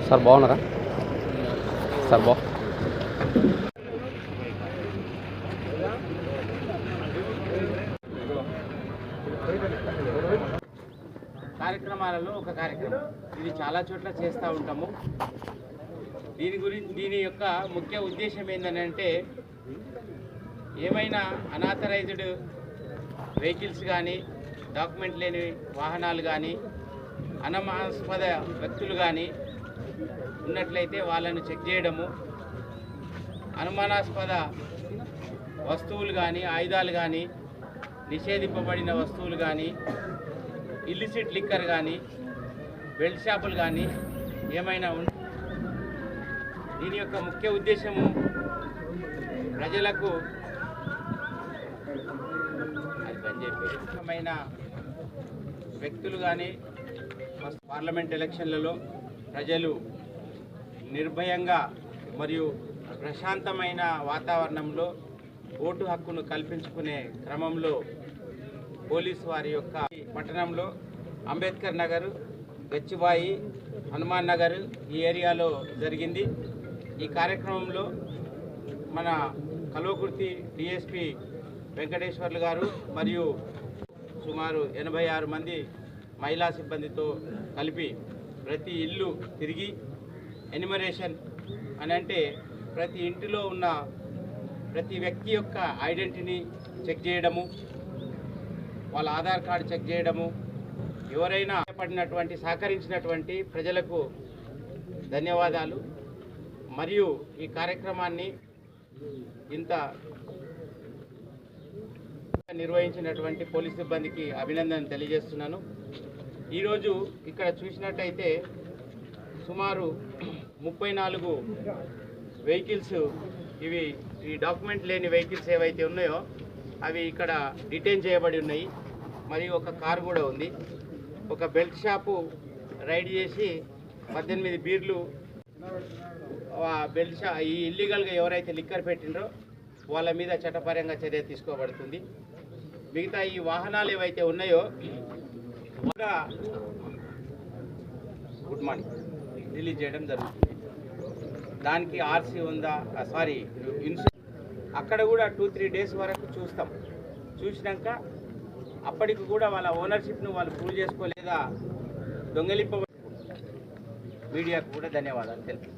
Sir బాగున్నారా sir? కార్యక్రమాలలో ఒక కార్యక్రమం ఇది చాలా చోట్ల చేస్తూ ఉంటాము. దీని యొక్క ముఖ్య ఉద్దేశం ఏంటంటే ఏమైనా అనాథరైజ్డ్ వెహికల్స్ కానీ, డాక్యుమెంట్ లేని వాహనాలు కానీ, అనుమానాస్పద వ్యక్తులు కానీ ఉన్నట్లయితే వాళ్ళను చెక్ చేయడము, అనుమానాస్పద వస్తువులు కానీ, ఆయుధాలు కానీ, నిషేధింపబడిన వస్తువులు కానీ, ఇల్లిసిట్ లిక్కర్ కానీ, బెల్ట్ షాపులు కానీ ఏమైనా దీని యొక్క ముఖ్య ఉద్దేశము ప్రజలకు పనిచేయమైన వ్యక్తులు కానీ పార్లమెంట్ ఎలక్షన్లలో ప్రజలు నిర్భయంగా మరియు ప్రశాంతమైన వాతావరణంలో ఓటు హక్కును కల్పించుకునే క్రమంలో పోలీసు వారి యొక్క పట్టణంలో అంబేద్కర్ నగర్, గచ్చిబాయి, హనుమాన్ నగర్ ఈ ఏరియాలో జరిగింది. ఈ కార్యక్రమంలో మన కల్వకుర్తి డిఎస్పి వెంకటేశ్వర్లు గారు మరియు సుమారు 86 మంది మహిళా సిబ్బందితో కలిపి ప్రతి ఇల్లు తిరిగి ఎన్యుమరేషన్ అని అంటే ప్రతి ఇంటిలో ఉన్న ప్రతి వ్యక్తి యొక్క ఐడెంటిటీని చెక్ చేయడము, వాళ్ళ ఆధార్ కార్డు చెక్ చేయడము, ఎవరైనా పడినటువంటి సహకరించినటువంటి ప్రజలకు ధన్యవాదాలు. మరియు ఈ కార్యక్రమాన్ని ఇంత నిర్వహించినటువంటి పోలీస్ సిబ్బందికి అభినందన తెలియజేస్తున్నాను. ఈరోజు ఇక్కడ చూసినట్టయితే సుమారు 34 వెహికల్స్, ఇవి ఈ డాక్యుమెంట్ లేని వెహికల్స్ ఏవైతే ఉన్నాయో అవి ఇక్కడ డిటైన్ చేయబడి ఉన్నాయి. మరియు ఒక కారు కూడా ఉంది. ఒక బెల్ట్ షాపు రైడ్ చేసి 18 బీర్లు బెల్ట్ షాప్ ఈ ఇల్లీగల్గా ఎవరైతే లిక్కర్ పెట్టినరో వాళ్ళ మీద చట్టపరంగా చర్య తీసుకోబడుతుంది. మిగతా ఈ వాహనాలు ఏవైతే ఉన్నాయో కూడా గుడ్ మార్నింగ్ రిలీజ్ చేయడం జరుగుతుంది. దానికి ఆర్సీ ఉందా, సారీ ఇన్సూరెన్స్, అక్కడ కూడా 2-3 డేస్ వరకు చూస్తాం. చూసినాక అప్పటికి కూడా వాళ్ళ ఓనర్షిప్ను వాళ్ళు ప్రూవ్ చేసుకోలేదా దొంగలింప. మీడియాకు కూడా ధన్యవాదాలు తెలుపు.